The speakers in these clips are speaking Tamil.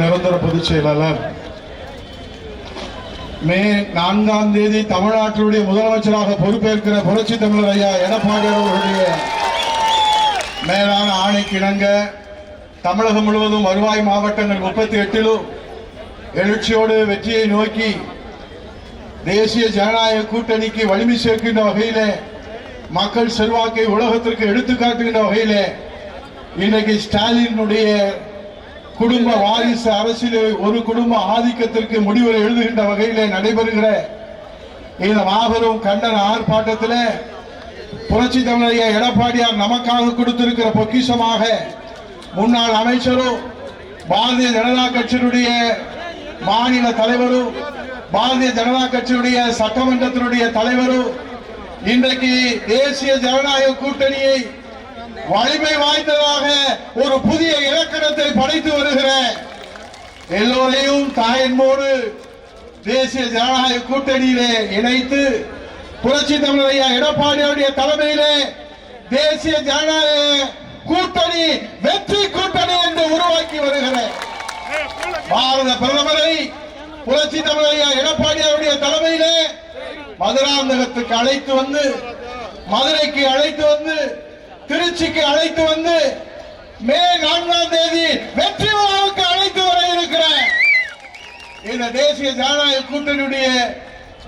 நிரந்தர பொதுச் செயலாளர் மே 4ஆம் தேதி தமிழ்நாட்டினுடைய முதலமைச்சராக பொறுப்பேற்கிற புரட்சி தமிழர் ஐயா எடப்பாடி அவர்களுடைய மேலான ஆணைக்கு இணங்க தமிழகம் முழுவதும் வருவாய் மாவட்டங்கள் 38லும் எழுச்சியோடு வெற்றியை நோக்கி தேசிய ஜனநாயக கூட்டணிக்கு வலிமை சேர்க்கின்ற வகையிலே மக்கள் செல்வாக்கை உலகத்திற்கு எடுத்துக்காட்டுகின்ற வகையிலே இன்றைக்கு ஸ்டாலினுடைய குடும்ப வாரிசு அரசியல் ஒரு குடும்ப ஆதிக்கத்திற்கு முடிவுரை எழுதுகின்ற வகையிலே நடைபெறுகிற இந்த மாபெரும் கண்டன ஆர்ப்பாட்டத்தில் புரட்சி தமிழர் எடப்பாடியார் நமக்காக கொடுத்திருக்கிற பொக்கிஷமாக முன்னாள் அமைச்சரும் பாரதிய ஜனதா கட்சியினுடைய மாநில தலைவரும் பாரதிய ஜனதா கட்சியினுடைய சட்டமன்றத்தினுடைய தலைவரும் இன்றைக்கு தேசிய ஜனநாயக கூட்டணியை வலிமை வாய்ந்ததாக ஒரு புதிய இலக்கணத்தை படைத்து வருகிற எல்லோரையும் தாயன்போடு தேசிய ஜனநாயக கூட்டணியிலே இணைத்து புரட்சி தமிழர் ஐயா எடப்பாடியுடைய தலைமையிலே தேசிய ஜனநாயக கூட்டணி வெற்றி கூட்டணி என்று உருவாக்கி வருகிற பாரத பிரதமரை புரட்சி தமிழர் ஐயா எடப்பாடியுடைய தலைமையிலே மதுராந்தகத்துக்கு அழைத்து வந்து மதுரைக்கு அழைத்து வந்து திருச்சிக்கு அழைத்து வந்து மே 4ஆம் தேதி வெற்றி விழாவுக்கு அழைத்து வர இருக்கிற இந்த தேசிய ஜனநாயக கூட்டணியுடைய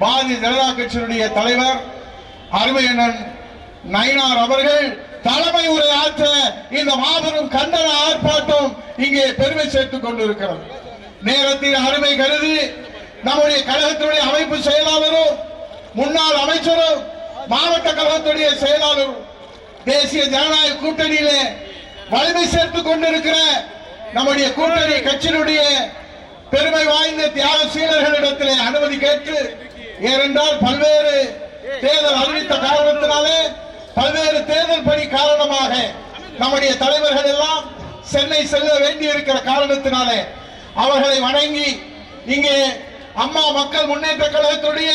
பாரதிய ஜனதா கட்சியினுடைய தலைவர் அருமையண்ணன் நயினார் அவர்கள் தலைமை உரை ஆற்ற இந்த மாபெரும் கண்டன ஆர்ப்பாட்டம் இங்கே பெருமை சேர்த்துக் கொண்டிருக்கிறது. நேரத்தின் அருமை கருதி நம்முடைய கழகத்தினுடைய அமைப்பு செயலாளரும் முன்னாள் அமைச்சரும் மாவட்ட கழகத்துடைய செயலாளரும் தேசிய ஜனநாயக கூட்டணியிலே வலிமை சேர்த்துக் கொண்டிருக்கிற நம்முடைய கூட்டணி கட்சியினுடைய பெருமை வாய்ந்த தியாகசீலர்களிடத்திலே அனுமதி கேட்டு ஏனென்றால் பல்வேறு தேர்தல் அறிவித்த காரணத்தினாலே பல்வேறு தேர்தல் பணி காரணமாக நம்முடைய தலைவர்கள் எல்லாம் சென்னை செல்ல வேண்டி இருக்கிற காரணத்தினாலே அவர்களை வணங்கி இங்கே அம்மா மக்கள் முன்னேற்ற கழகத்துடைய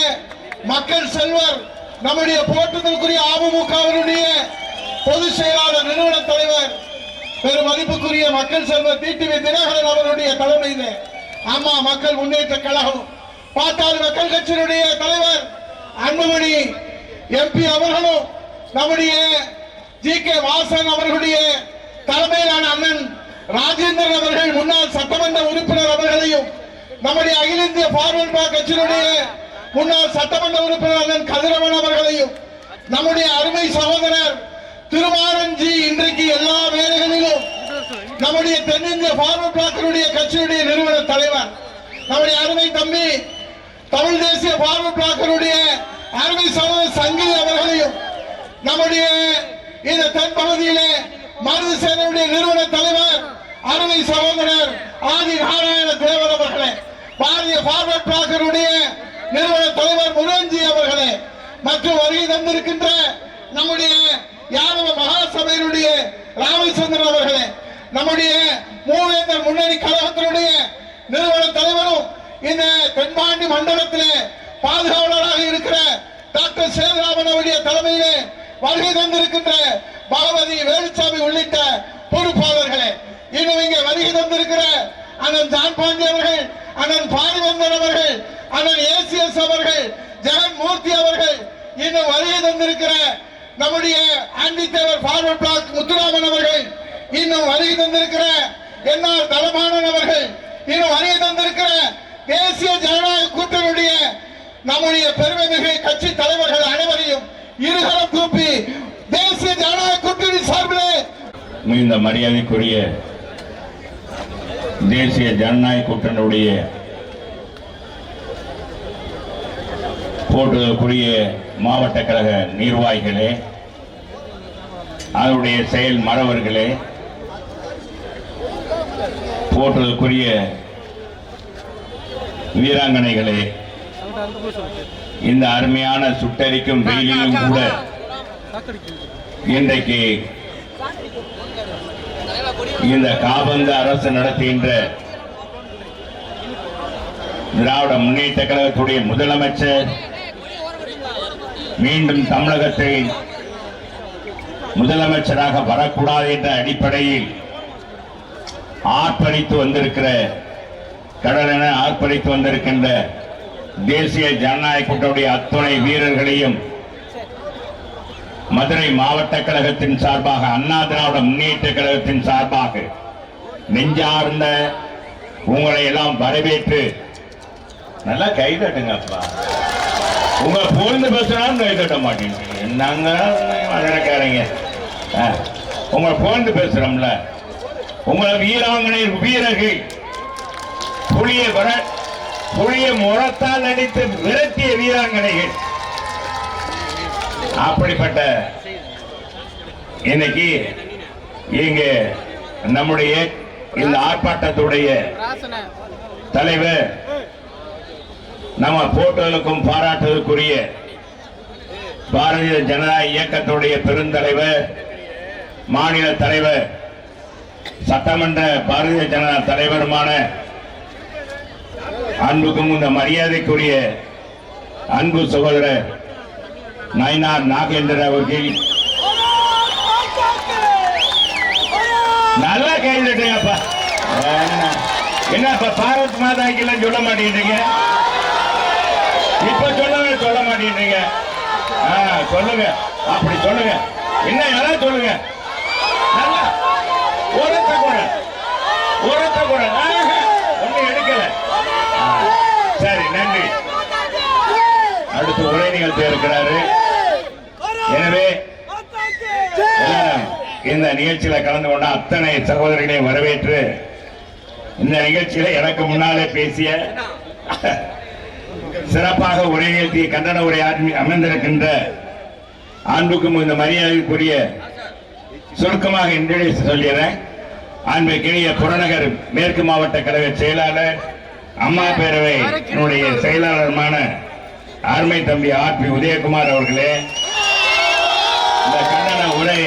மக்கள் செல்வர் நம்முடைய போற்றுதலுக்குரிய அமமுகவினுடைய பொதுச் செயலாளர் நிறுவன தலைவர் பெரும் மதிப்புக்குரிய மக்கள் செல்வர் டிடிவி தினகரன் அவருடைய தலைமையிலே அம்மா மக்கள் முன்னேற்ற கழகம் பாட்டாளி மக்கள் கட்சியினுடைய தலைவர் அன்புமணி எம்பி அவர்களும் நம்முடைய ஜி.கே. வாசன் அவர்களுடைய தலைமையிலான அண்ணன் ராஜேந்திரன் அவர்கள் முன்னாள் சட்டமன்ற உறுப்பினர் அவர்களையும் நம்முடைய அகில இந்திய பார்வர்ட் பிளாக் கட்சியினுடைய முன்னாள் சட்டமன்ற உறுப்பினர் அண்ணன் கதிரவன் அவர்களையும் நம்முடைய அருமை சகோதரர் திருமாரஞ்சி இன்றைக்கு எல்லா வேலைகளிலும் நம்முடைய தென்னிந்திய பார்வர்ட் பிளாக்கினுடைய கட்சியுடைய நிறுவன தலைவர் நம்முடைய அருமை தம்பி தமிழ் தேசிய பார்வர்ட் பிளாக்கினுடைய அருமை சகோதரர் சங்கிலி அவர்களையும் நம்முடைய இந்த தென்பகுதியிலே மருது சேனையுடைய நிறுவன தலைவர் அருமை சகோதரர் ஆதி நாராயண தேவர் அவர்களே பாரதிய பார்வர்ட் பிளாக்கினுடைய நிறுவன தலைவர் முருகன்ஜி அவர்களே மற்றும் வருகை தந்திருக்கின்ற நம்முடைய யாதவ மகாசபையினுடைய ராமச்சந்திரன் அவர்களே நம்முடைய மூவேந்தர் முன்னணி கழகத்தினுடைய நிறுவன தலைவரும் இந்த தென்பாண்டி மண்டலத்திலே பாதுகாவலராக இருக்கிற டாக்டர் சேதுராமன் அவருடைய தலைமையிலே வருகை தந்திருக்கின்ற பகவதி வேலுச்சாமி உள்ளிட்ட பொறுப்பாளர்களே இன்னும் இங்கே வருகை தந்திருக்கிற அண்ணன் ஜான் பாண்டி அவர்கள் அண்ணன் பாரிவந்தன் அவர்கள் அண்ணன் ஏசிஎஸ் அவர்கள் ஜெகன்மூர்த்தி அவர்கள் இன்னும் வருகை தந்திருக்கிற நம்முடைய ஆண்டித்தேவர் பார்வர்ட் பிளாக் முத்துராமன் அவர்கள் இன்னும் வருகை தந்திருக்கிற என்ஆர் தலமானன் அவர்கள் இன்னும் வருகை தந்திருக்கிற தேசிய ஜனநாயக கூட்டணியுடைய நம்முடைய பெருமைமிகு கட்சி தலைவர்கள் அனைவரையும் இருகரம் கூப்பி தேசிய ஜனநாயக கூட்டணி சார்பிலே மிகுந்த மரியாதைக்குரிய தேசிய ஜனநாயக கூட்டணியுடைய போட்டுதலுக்குரிய மாவட்ட கழக நிர்வாகிகளே, அதனுடைய செயல் மறவர்களே, போற்றுதலுக்குரிய வீராங்கனைகளே, இந்த அருமையான சுட்டரிக்கும் வெயிலிலும் கூட இன்றைக்கு இந்த காபந்து அரசு நடத்துகின்ற திராவிட முன்னேற்ற கழகத்துடைய முதலமைச்சர் மீண்டும் தமிழகத்தை முதலமைச்சராக வரக்கூடாது என்ற அடிப்படையில் ஆர்ப்பரித்து வந்திருக்கிற கடலென ஆர்ப்பரித்து வந்திருக்கின்ற தேசிய ஜனநாயக கூட்டணியுடைய அத்துணை வீரர்களையும் மதுரை மாவட்ட கழகத்தின் சார்பாக, அண்ணா திராவிட முன்னேற்ற கழகத்தின் சார்பாக நெஞ்சார்ந்த உங்களை எல்லாம் வரவேற்று நல்லா கைதட்டுங்க. அப்பா உங்களை புகழ்ந்து பேசுறாலும் கைதட்ட மாட்டேங்க. என்னங்க மதுரைக்காரங்க, உங்களை புகழ்ந்து பேசுறோம்ல. உங்களை வீராங்கனை வீரர்கள் புளிய முறத்தால் அடித்து விரட்டிய வீராங்கனைகள். அப்படிப்பட்ட இன்னைக்கு இங்க நம்முடைய இந்த ஆர்ப்பாட்டத்துடைய தலைவர், நம்ம போட்டோலுக்கும் பாராட்டுவதற்குரிய பாரதிய ஜனதா இயக்கத்துடைய பெருந்தலைவர், மாநில தலைவர், சட்டமன்ற பாரதிய ஜனதா தலைவருமான அன்புக்கும் இந்த மரியாதைக்குரிய அன்பு சகோதரர் நயினார் நாகேந்திரன் அவர்கள் நல்லா கேள்விப்பா. என்னப்பா பாரத் மாதாக்கெல்லாம் சொல்ல மாட்டேங்கிறீங்க? இப்ப சொல்ல மாட்டேங்கிறீங்க. சொல்லுங்க, அப்படி சொல்லுங்க. என்ன எல்லாம் சொல்லுங்க. நல்லா ஒருத்த கூட ஒண்ணு எடுக்கல. சரி, நன்றி. அடுத்து உரை நிகழ்த்தி இருக்கிறாரு. எனவே இந்த நிகழ்ச்சியில கலந்து கொண்ட அத்தனை சகோதரர்களையும் வரவேற்று, இந்த நிகழ்ச்சியில எனக்கு முன்னாலே பேசிய சிறப்பாக உரை நிகழ்த்திய கண்டன உரை அமர்ந்திருக்கின்ற அன்புக்கும் இந்த மரியாதைக்குரிய சுருக்கமாக இன்ட்ரோடியூஸ் சொல்லிடுறேன். அன்புக்கினிய புறநகர் மேற்கு மாவட்ட கழக செயலாளர், அம்மா பேரவை செயலாளருமான அருமை தம்பி ஆர்.பி. உதயகுமார் அவர்களே, இந்த கண்டன உரை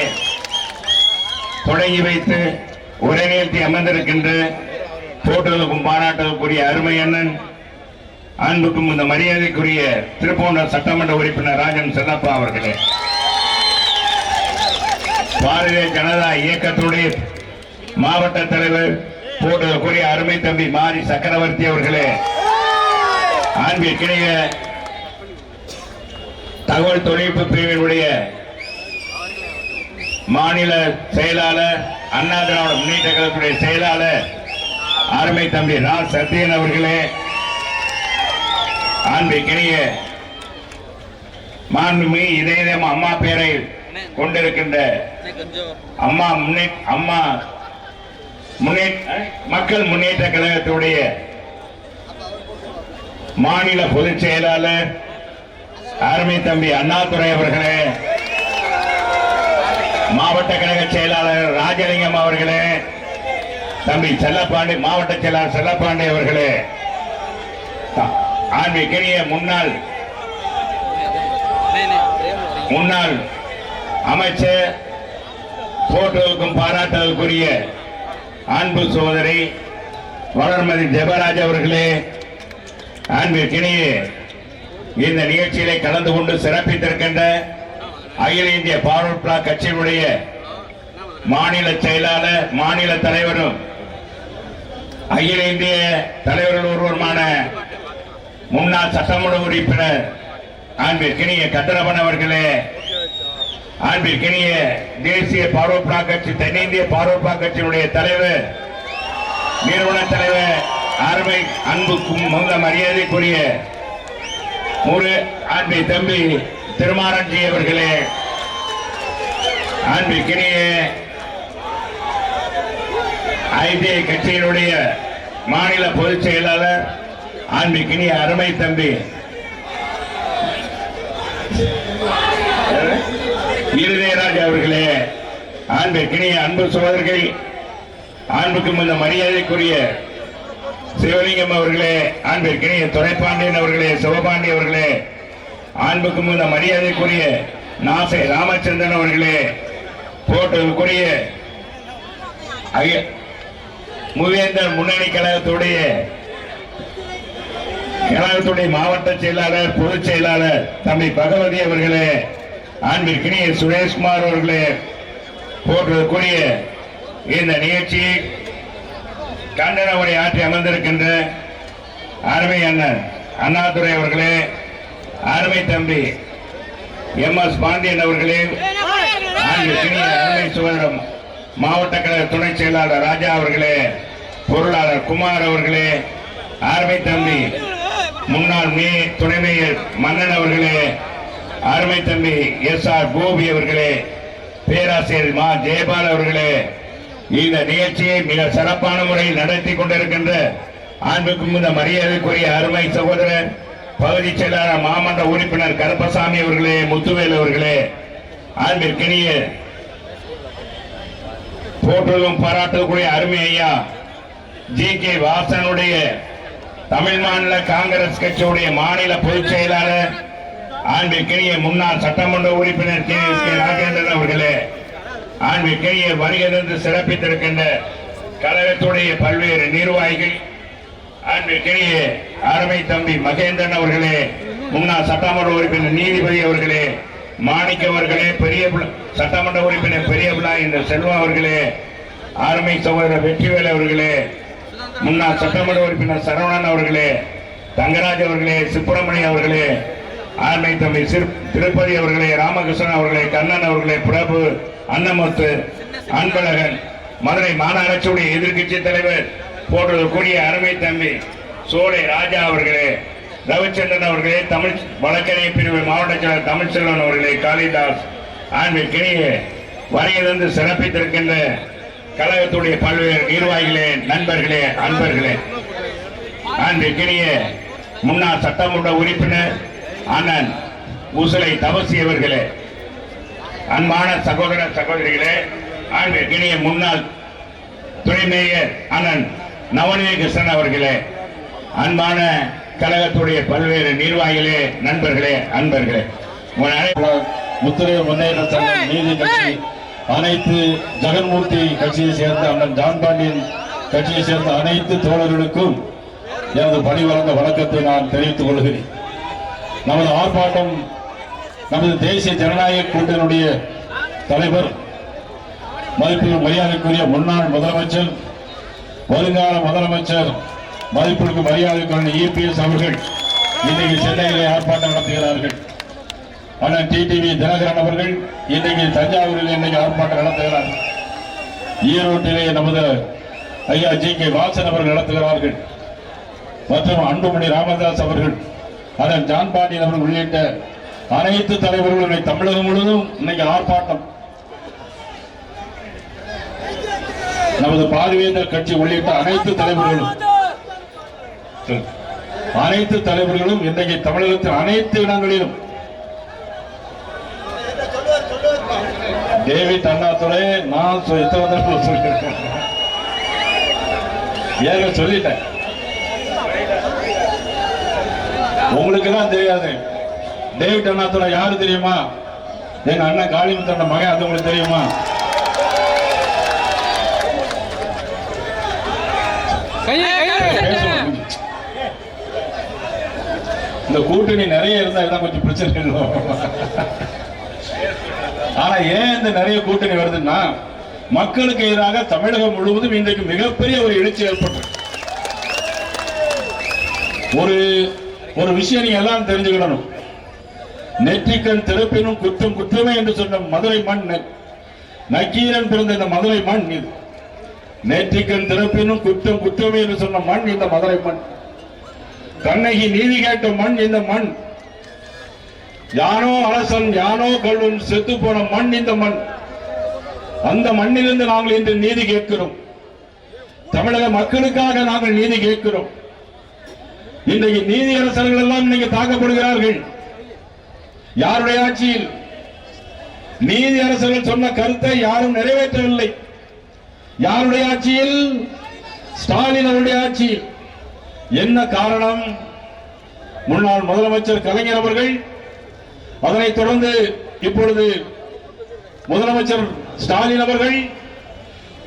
தொடங்கி வைத்து உரை நிகழ்த்தி அமர்ந்திருக்கின்ற போட்டுகளுக்கும் பாராட்டுவதற்குரிய அருமை அண்ணன், அன்புக்கும் இந்த மரியாதைக்குரிய திருப்பூண்டர் சட்டமன்ற உறுப்பினர் ராஜன் செல்லப்பா அவர்களே, பாரதிய ஜனதா இயக்கத்துடைய மாவட்ட தலைவர் போட்டுகளுக்குரிய அருமை தம்பி மாரி சக்கரவர்த்தி அவர்களே, அன்பிற்கிணைய தகவல் தொழில்நுட்ப பிரிவினுடைய மாநில செயலாளர், அண்ணா திராவிட முன்னேற்ற கழகத்துடைய செயலாளர் அருமை தம்பி ரா சத்யன் அவர்களே, அன்பிற்கிணைய மாண்புமிகு இதயம் அம்மா பேரை கொண்டிருக்கின்ற மக்கள் முன்னேற்ற கழகத்துடைய மாநில பொதுச் செயலாளர் அருமை தம்பி அண்ணாதுரை அவர்களே, மாவட்ட கழக செயலாளர் ராஜலிங்கம் அவர்களே, தம்பி செல்லப்பாண்டி மாவட்ட செயலாளர் செல்லப்பாண்டி அவர்களே, ஆன்மீகிய முன்னாள் அமைச்சர், போட்டோவுக்கும் பாராட்டுவதற்குரிய அன்பு சகோதரி வளர்மதி ஜெபராஜ் அவர்களே, அன்பிற்கினிய இந்த நிகழ்ச்சியிலே கலந்து கொண்டு சிறப்பித்திருக்கின்ற அகில இந்திய பார்வர்ட் பிளாக் கட்சியினுடைய மாநில செயலாளர், மாநில தலைவரும் அகில இந்திய தலைவர்கள் ஒருவருமான முன்னாள் சட்டமன்ற உறுப்பினர் அன்பிற்கினிய கதிரவன் அவர்களே, அன்பிற்கினிய தேசிய பார்வர்ட் பிளாக் கட்சி, தென்னிந்திய பார்வர்ட் பிளாக் கட்சியினுடைய தலைவர், நிறுவன தலைவர், அருமை அன்புக்கும் மிகுந்த மரியாதைக்குரிய அன்பை தம்பி திருமாரஞ்சி அவர்களே, அன்பிற்கினிய ஐடிஐ கட்சியினுடைய மாநில பொதுச் செயலாளர், அன்பிற்கினிய அருமை தம்பி இருதயராஜ் அவர்களே, அன்பிற்கினிய அன்பு சகோதரர்கள், அன்புக்கும் இந்த மரியாதைக்குரிய சிவலிங்கம் அவர்களே, அன்பிற்கினிய துரைப்பாண்டியன் அவர்களே, சிவபாண்டி அவர்களே, அன்புக்கும் இந்த மரியாதைக்குரிய நாசை ராமச்சந்திரன் அவர்களே, போட்டலுக்குரிய மூவேந்தர் முன்னணி கழகத்துடைய மாவட்ட செயலாளர், பொதுச் செயலாளர் தம்பி பகவதி அவர்களே, அன்பிற்கினிய சுரேஷ்குமார் அவர்களே, போட்டலுக்குரிய இந்த நிகழ்ச்சி கண்டன உரை ஆற்றி அமர்ந்திருக்கின்ற அருமை அண்ணன் அண்ணாதுரை அவர்களே, அருமை தம்பி MS பாண்டியன் அவர்களே, அருமை சுவரம் மாவட்ட கழக துணை செயலாளர் ராஜா அவர்களே, பொருளாளர் குமார் அவர்களே, அருமை தம்பி முன்னாள் துணை மேயர் மன்னன் அவர்களே, அருமை தம்பி SR கோபி அவர்களே, பேராசிரியர் மா ஜெயபால் அவர்களே, இந்த நிகழ்ச்சியை மிக சிறப்பான முறையில் நடத்தி கொண்டிருக்கின்ற அன்புக்கும் இந்த மரியாதைக்குரிய அருமை சகோதரர் பகுதி செயலாளர் மாமன்ற உறுப்பினர் கருப்பசாமி அவர்களே, முத்துவேல் அவர்களே, அன்பிற்கினிய போற்றுவதும் பாராட்டக்கூடிய அருமை ஐயா GK வாசனுடைய தமிழ் மாநில காங்கிரஸ் கட்சியுடைய மாநில பொதுச் செயலாளர் அன்பிற்கினிய முன்னாள் சட்டமன்ற உறுப்பினர் KSK ராஜேந்திரன் அவர்களே, அன்பிற்கினிய வருகை தந்து சிறப்பித்திருக்கின்ற கழகத்துடைய பல்வேறு நிர்வாகிகள், அன்பிற்கினிய அருமை தம்பி மகேந்திரன் அவர்களே, முன்னாள் சட்டமன்ற உறுப்பினர் நீதிபதி அவர்களே, மாணிக்க அவர்களே, பெரிய சட்டமன்ற உறுப்பினர் பெரியபிளா இந்த செல்வா அவர்களே, அருமை சகோதரர் வெற்றிவேல் அவர்களே, முன்னாள் சட்டமன்ற உறுப்பினர் சரவணன் அவர்களே, தங்கராஜ் அவர்களே, சுப்பிரமணியம் அவர்களே, அருமை தம்பி திருப்பதி அவர்களே, ராமகிருஷ்ணன் அவர்களே, கண்ணன் அவர்களே, பிரபு, அன்னமுத்து, அன்பழகன், மதுரை மாநகராட்சியுடைய எதிர்கட்சி தலைவர் போன்றக்கூடிய அருமை தம்பி சோலை ராஜா அவர்களே, ரவிச்சந்திரன் அவர்களே, தமிழ் வழக்கறிஞர் பிரிவு மாவட்ட செயலர் தமிழ்ச்செல்வன் அவர்களே, காளிதாஸ், அன்பிற்கினிய வருகை தந்து சிறப்பித்திருக்கின்ற கழகத்துடைய பல்வேறு நிர்வாகிகளே, நண்பர்களே, அன்பர்களே, அன்பிற்கினிய முன்னாள் சட்டமன்ற உறுப்பினர் அண்ணன் உசிலை தவசி அவர்களே, அன்பான சகோதர சகோதரிகளே, அன்பிற்கினிய முன்னாள் துணை மேயர் அண்ணன் நவநீத கிருஷ்ணன் அவர்களே, அன்பான கழகத்துடைய பல்வேறு நிர்வாகிகளே, நண்பர்களே, அன்பர்களே, முத்திரை முன்னேற்ற சங்கம் நீதி கட்சி அனைத்து ஜெகன்மூர்த்தி கட்சியை சேர்ந்த அண்ணன் ஜான் பாண்டியன் கட்சியை சேர்ந்த அனைத்து தோழர்களுக்கும் எனது பணிவழங்க வணக்கத்தை நான் தெரிவித்துக் கொள்கிறேன். நமது ஆர்ப்பாட்டம் நமது தேசிய ஜனநாயக கூட்டணியுடைய தலைவர் மதிப்பில் மரியாதைக்குரிய முன்னாள் முதலமைச்சர் வருங்கால முதலமைச்சர் மதிப்பிற்கு மரியாதைக்குரிய EPS அவர்கள் இன்றைக்கு சென்னையிலே ஆர்ப்பாட்டம் நடத்துகிறார்கள். அண்ணன் TTV தினகரன் அவர்கள் இன்றைக்கு தஞ்சாவூரில் இன்னைக்கு ஆர்ப்பாட்டம் நடத்துகிறார்கள். ஈரோட்டிலே நமது ஐயா GK வாசன் அவர்கள் நடத்துகிறார்கள். மற்றும் அன்புமணி ராமதாஸ் அவர்கள், அண்ணன் ஜான் பாண்டியன் அவர்கள் உள்ளிட்ட அனைத்து தலைவர்களும் தமிழகம் முழுவதும் இன்னைக்கு ஆர்ப்பாட்டம். நமது பார்வையற்ற கட்சி உள்ளிட்ட அனைத்து தலைவர்களும் இன்றைக்கு தமிழகத்தின் அனைத்து இடங்களிலும் டேவிட் அண்ணாதுரை நான் சொல்லிட்டேன், ஏங்க சொல்லிட்டேன். உங்களுக்கு தான் தெரியாது. டேவிட் அண்ணாதுரை யாரு தெரியுமா? எங்க அண்ணன் காளிமுத்தோட மகன். அது உங்களுக்கு தெரியுமா? இந்த கூட்டணி நிறைய இருந்தா இதான் கொஞ்சம் பிரச்சனை இல்லை. ஆனா ஏன் இந்த நிறைய கூட்டணி வருதுன்னா, மக்களுக்கு எதிராக தமிழகம் முழுவதும் இன்றைக்கு மிகப்பெரிய ஒரு எழுச்சி ஏற்பட்டது. ஒரு விஷயம் நீங்க எல்லாம் தெரிஞ்சுக்கணும். நெற்றிக்கண் திறப்பினும் குற்றம் குற்றமே என்று சொன்ன மதுரை மண், நக்கீரன் பிறந்த இந்த மதுரை மண் இது. நெற்றிக்கண் திறப்பினும் குற்றம் குற்றமே என்று சொன்ன மண் இந்த மதுரை மண். கண்ணகி நீதி கேட்ட மண் இந்த மண். யானோ அரசன் யானோ கல்வன் செத்து போன மண் இந்த மண். அந்த மண்ணிலிருந்து நாங்கள் இன்று நீதி கேட்கிறோம். தமிழக மக்களுக்காக நாங்கள் நீதி கேட்கிறோம். இன்றைக்கு நீதி அரசர்கள் எல்லாம் இன்னைக்கு தாக்கப்படுகிறார்கள். யாருடைய ஆட்சியில்? நீதி அரசர்கள் சொன்ன கருத்தை யாரும் நிறைவேற்றவில்லை. யாருடைய ஆட்சியில்? ஸ்டாலின் அவருடைய ஆட்சியில். என்ன காரணம்? முன்னாள் முதலமைச்சர் கலைஞர் அவர்கள், அதனைத் தொடர்ந்து இப்பொழுது முதலமைச்சர் ஸ்டாலின் அவர்கள்,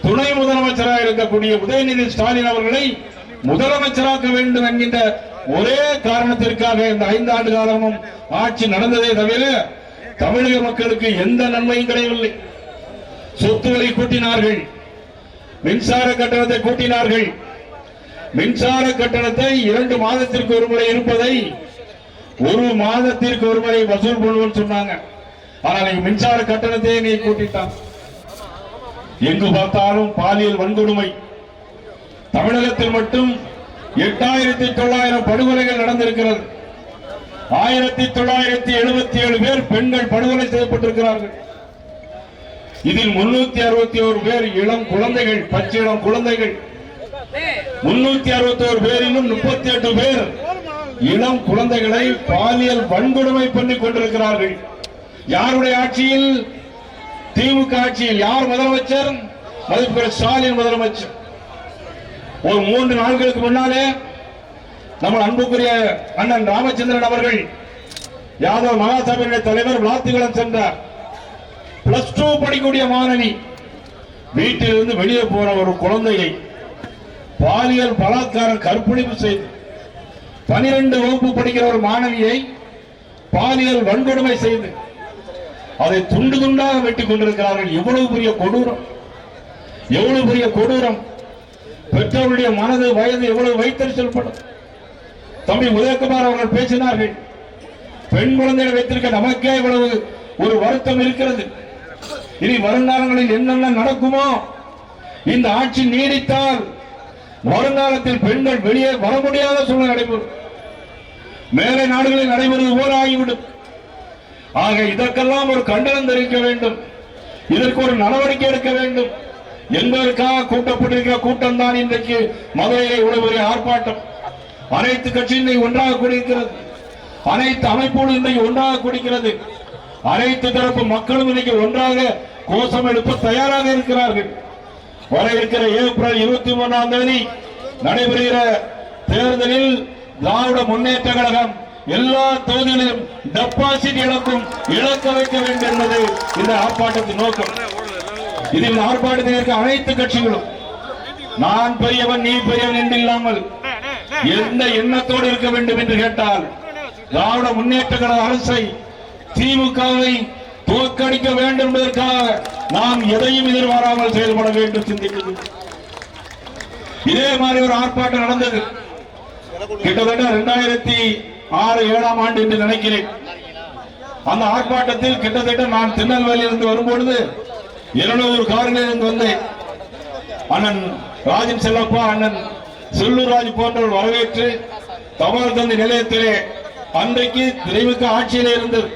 துணை முதலமைச்சராக இருக்கக்கூடிய உதயநிதி ஸ்டாலின் அவர்களை முதலமைச்சராக்க வேண்டும் என்கின்ற ஒரே காரணத்திற்காக இந்த 5 ஆண்டு காலமும் ஆட்சி நடந்ததே தவிர தமிழக மக்களுக்கு எந்த நன்மையும் கிடையவில்லை. சொத்துக்களை கூட்டினார்கள், மின்சார கட்டணத்தை கூட்டினார்கள், மின்சார கட்டணத்தை 2 மாதத்திற்கு ஒரு முறை இருப்பதை 1 மாதத்திற்கு ஒரு முறை வசூல் பண்ணுவோம்னு சொன்னாங்க. ஆனால் நீங்க மின்சார கட்டணத்தையே நீ கூட்டிட்டான். எங்கு பார்த்தாலும் பாலியல் வன்கொடுமை. தமிழகத்தில் மட்டும் 8900 படுகொலைகள் நடந்திருக்கிறது. 1977 பேர் பெண்கள் படுகொலை செய்யப்பட்டிருக்கிறார்கள். இதில் 361 பேர் இளம் குழந்தைகள், பச்சை இளம் குழந்தைகள். 361 பேரிலும் 38 பேர் இளம் குழந்தைகளை பாலியல் வன்கொடுமை பண்ணிக் கொண்டிருக்கிறார்கள். யாருடைய ஆட்சியில்? திமுக ஆட்சியில். யார் முதலமைச்சர்? மதிப்புக்குரிய ஸ்டாலின் முதலமைச்சர். ஒரு 3 நாட்களுக்கு முன்னாலே நம்ம அன்புக்குரிய அண்ணன் ராமச்சந்திரன் அவர்கள் யாதவ் மகாசபையுடைய தலைவர் விளாத்திகுளம் சென்றார். +2 படிக்கக்கூடிய மாணவி வீட்டிலிருந்து வெளியே போற ஒரு குழந்தையை பாலியல் பலாத்காரம் கற்பழிப்பு செய்து 12 வகுப்பு படிக்கிற ஒரு மாணவியை பாலியல் வன்கொடுமை செய்து அதை துண்டு துண்டாக வெட்டிக் கொண்டிருக்கிறார்கள். எவ்வளவு பெரிய கொடூரம், எவ்வளவு பெரிய கொடூரம். பெற்றோருடைய மனது வயது எவ்வளவு வைத்தறிச்சல் படும். தம்பி உதயகுமார் அவர்கள் பேசினார்கள். பெண் குழந்தைகளை வைத்திருக்க நமக்கே இவ்வளவு ஒரு வருத்தம் இருக்கிறது. இனி வருங்காலங்களில் என்னென்ன நடக்குமோ, இந்த ஆட்சி நீடித்தால் வருங்காலத்தில் பெண்கள் வெளியே வர முடியாத சூழ்நிலை நடைபெறும். மேலை நாடுகளில் நடைபெறுவது போல ஆகிவிடும். ஆக இதற்கெல்லாம் ஒரு கண்டனம் தெரிவிக்க வேண்டும், இதற்கு ஒரு நடவடிக்கை எடுக்க வேண்டும் என்பதற்காக கூட்டப்பட்டிருக்கிற கூட்டம் தான் இன்றைக்கு மதுரையிலே இவ்வளவு ஆர்ப்பாட்டம். அனைத்து கட்சியும் ஒன்றாக கூடியிருக்கிறது, அனைத்து அமைப்புகளும் இன்றைக்கு ஒன்றாக கூடிக்கிறது, அனைத்து தரப்பு மக்களும் இன்னைக்கு ஒன்றாக கோஷம் எழுப்ப தயாராக இருக்கிறார்கள். வர இருக்கிற ஏப்ரல் 23ஆம் தேதி நடைபெறுகிற தேர்தலில் திராவிட முன்னேற்ற கழகம் எல்லா தொகுதிகளிலும் டெபாசிட் இழக்க வைக்க வேண்டும் என்பது இந்த ஆர்ப்பாட்டத்தின் நோக்கம். இதில் ஆர்ப்பாட்டத்தில் இருக்க அனைத்து கட்சிகளும் நான் பெரியவன் நீ பெரியவன் என்று இல்லாமல் எந்த எண்ணத்தோடு இருக்க வேண்டும் என்று கேட்டால் திராவிட முன்னேற்ற கழக அரசை திமுகவை தோற்கடிக்க வேண்டும் என்பதற்காக நாம் எதையும் எதிர்பாராமல் செயல்பட வேண்டும் சிந்திக்கிறது. இதே மாதிரி ஒரு ஆர்ப்பாட்டம் நடந்தது கிட்டத்தட்ட 2006-7ஆம் ஆண்டு என்று நினைக்கிறேன். அந்த ஆர்ப்பாட்டத்தில் கிட்டத்தட்ட நான் திருநெல்வேலியிலிருந்து வரும்பொழுது 200 கார்களில் இருந்து வந்தேன். அண்ணன் ராஜன் செல்லப்பா, அண்ணன் செல்லூர்ராஜ் போன்றவர் வரவேற்று தபால் தந்தி நிலையத்திலே அன்றைக்கு திமுக ஆட்சியிலே இருந்தது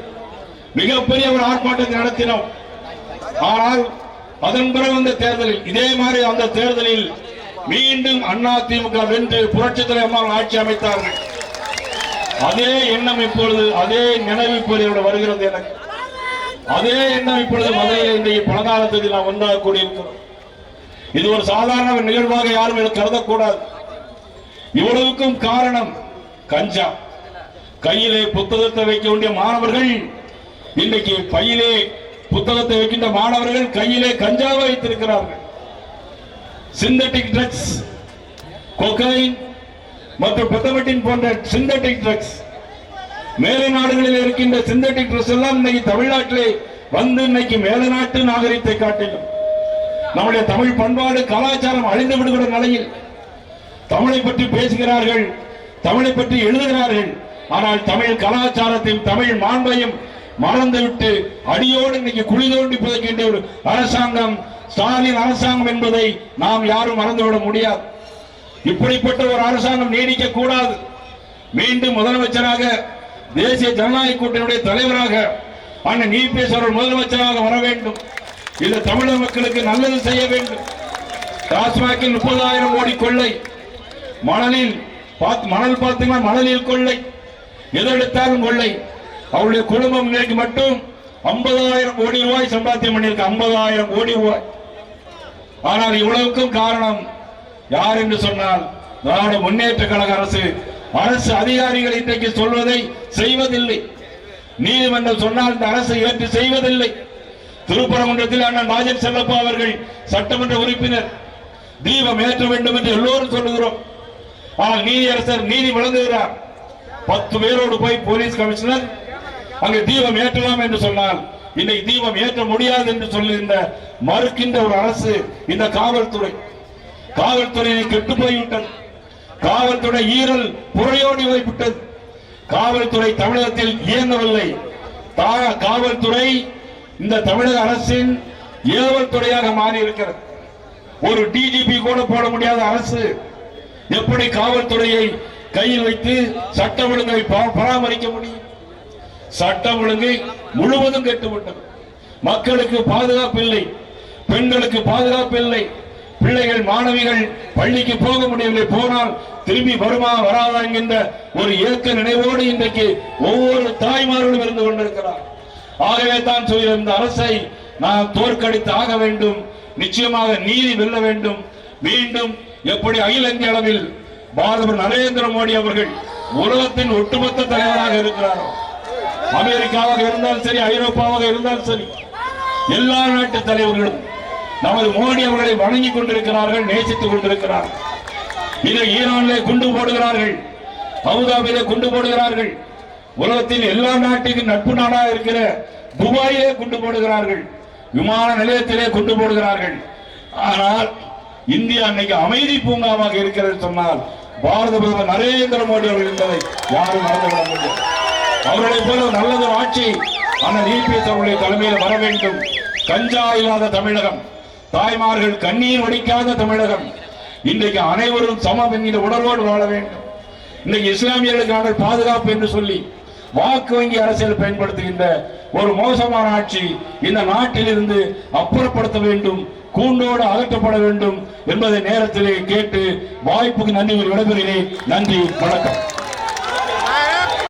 மிகப்பெரிய ஒரு ஆர்ப்பாட்டத்தை நடத்தினோம். ஆனால் அதன் பிறகு இந்த தேர்தலில் இதே மாதிரி அந்த தேர்தலில் மீண்டும் அண்ணா திமுக வென்று புரட்சித் தலைவர் அம்மா ஆட்சி அமைத்தார்கள். அதே எண்ணம் இப்பொழுது, அதே நினைவு இப்பொழுது வருகிறது எனக்கு. அதே எண்ணம் இப்பொழுது மதுரையில் இன்றைக்கு பலகாலத்தில் நாம் ஒன்றாக கூடியிருக்கிறோம். இது ஒரு சாதாரண நிகழ்வாக யாரும் கருதக்கூடாது. இவ்வளவுக்கும் காரணம் கஞ்சா. கையிலே புத்தகத்தை வைக்க வேண்டிய மாணவர்கள் இன்றைக்கு பையிலே புத்தகத்தை வைக்கின்ற மாணவர்கள் கையிலே கஞ்சாவை வைத்திருக்கிறார்கள். சிந்தட்டிக் ட்ரக்ஸ், கொக்கைன் மற்றும் பெத்தமெட்டின் போன்ற சிந்தட்டிக் ட்ரக்ஸ், மேலை நாடுகளில் இருக்கின்ற சிந்தட்டிக் ட்ரக்ஸ் எல்லாம் இன்னைக்கு தமிழ்நாட்டிலே வந்து இன்னைக்கு மேலை நாட்டு நாகரிகத்தை காட்டிலும் நம்முடைய தமிழ் பண்பாடு கலாச்சாரம் அழிந்து விடுகிற நிலையில் தமிழை பற்றி பேசுகிறார்கள், தமிழை பற்றி எழுதுகிறார்கள். ஆனால் தமிழ் கலாச்சாரத்தையும் தமிழ் மாண்பையும் மறந்துவிட்டு அடியோடு இன்னைக்கு குழி தோண்டி புதைக்கின்ற ஒரு அரசாங்கம் ஸ்டாலின் அரசாங்கம் என்பதை நாம் யாரும் மறந்துவிட முடியாது. இப்படிப்பட்ட ஒரு அரசாங்கம் நீடிக்க கூடாது. மீண்டும் முதலமைச்சராக தேசிய ஜனநாயக கூட்டணியுடைய தலைவராக அண்ணன் இபிஎஸ் அவர்கள் முதலமைச்சராக வர வேண்டும். இந்த தமிழக மக்களுக்கு நல்லது செய்ய வேண்டும். டாஸ்மாகில் 30,000 கோடி கொள்ளை, மணல் பார்த்தீங்கன்னா மணலில் கொள்ளை, எதெடுத்தாலும் கொள்ளை. அவருடைய குடும்பம் இன்னைக்கு மட்டும் 50,000 கோடி ரூபாய் சம்பாத்தியம் பண்ணியிருக்க, 50,000 கோடி ரூபாய். ஆனால் இவ்வளவுக்கும் காரணம் யார் என்று சொன்னால் திராவிட முன்னேற்ற கழக அரசு. அரசு அதிகாரிகள் இன்றைக்கு சொல்வதை செய்வதில்லை. நீதிமன்றம் சொன்னால் இந்த அரசு ஏற்று செய்வதில்லை. திருப்பரங்குன்றத்தில் அண்ணன் ராஜன் செல்லப்பா அவர்கள் சட்டமன்ற உறுப்பினர், தீபம் ஏற்ற வேண்டும் என்று எல்லோரும் சொல்லுகிறோம். ஆனால் நீதியரசர் நீதி வழங்குகிறார். 10 பேரோடு போய் போலீஸ் கமிஷனர் அங்கு தீபம் ஏற்றலாம் என்று சொன்னால் இன்னைக்கு தீபம் ஏற்ற முடியாது என்று சொல்லுகின்ற மறுக்கின்ற ஒரு அரசு இந்த காவல்துறை. காவல்துறையை கெட்டு போய்விட்டது. காவல்துறை ஈரல் புறையோடி வைப்பட்டது. காவல்துறை தமிழகத்தில் இயங்கவில்லை. காவல்துறை இந்த தமிழக அரசின் ஏவல் துறையாக மாறி இருக்கிறது. ஒரு டிஜிபி கூட போட முடியாத அரசு எப்படி காவல்துறையை கையில் வைத்து சட்ட ஒழுங்கை பராமரிக்க முடியும்? சட்டம் ஒழுங்கை முழுவதும் கெட்டுவிட்டது. மக்களுக்கு பாதுகாப்பு இல்லை, பெண்களுக்கு பாதுகாப்பு இல்லை, பிள்ளைகள் மாணவிகள் பள்ளிக்கு போக முடியவில்லை, போனால் திரும்பி வருமா வராதா என்கின்ற ஒரு ஏக்க நினைவோடு இன்றைக்கு ஒவ்வொரு தாய்மார்களும் இருந்து கொண்டிருக்கிறார். ஆகவே தான் சொல்கிற இந்த அரசை நாம் தோற்கடித்து ஆக வேண்டும். நிச்சயமாக நீதி வெல்ல வேண்டும். மீண்டும் எப்படி அகில இந்திய அளவில் பாரத நரேந்திர மோடி அவர்கள் உலகத்தின் ஒட்டுமொத்த தலைவராக இருக்கிறார். அமெரிக்காவாக இருந்தாலும் சரி, ஐரோப்பாவாக இருந்தாலும் சரி, எல்லா நாட்டு தலைவர்களும் நமது மோடி அவர்களை வணங்கிக் கொண்டிருக்கிறார்கள், நேசித்துக் கொண்டிருக்கிறார்கள். இதை ஈரானிலே குண்டு போடுகிறார்கள், அபுதாபியிலே குண்டு போடுகிறார்கள், உலகத்தில் எல்லா நாட்டுக்கும் நட்பு நாடாக இருக்கிற துபாயிலே குண்டு போடுகிறார்கள், விமான நிலையத்திலே குண்டு போடுகிறார்கள். ஆனால் இந்தியா இன்னைக்கு அமைதி பூங்காவாக இருக்கிறது சொன்னால் பாரத பிரதமர் நரேந்திர மோடி அவர்கள் என்பதை யாரும் மறந்துவிட முடியும். அவர்களை போல நல்லது ஆட்சி ஆனால் இபிஎஸ் அவர்களுடைய தலைமையில் வர வேண்டும். கஞ்சா இல்லாத தமிழகம், தாய்மார்கள் கண்ணீர் வடிக்காத தமிழகம், இன்றைக்கு அனைவரும் சமம் என்கிற உணர்வோடு வாழ வேண்டும். இன்றைக்கு இஸ்லாமியர்களுக்கான பாதுகாப்பு என்று சொல்லி வாக்கு வங்கி அரசியல் பயன்படுத்துகின்ற ஒரு மோசமான ஆட்சி இந்த நாட்டில் இருந்து அப்புறப்படுத்த வேண்டும், கூண்டோடு அகற்றப்பட வேண்டும் என்பதை நேரத்திலே கேட்டு வாய்ப்புக்கு நன்றி விடைபெறுகிறேன். நன்றி, வணக்கம்.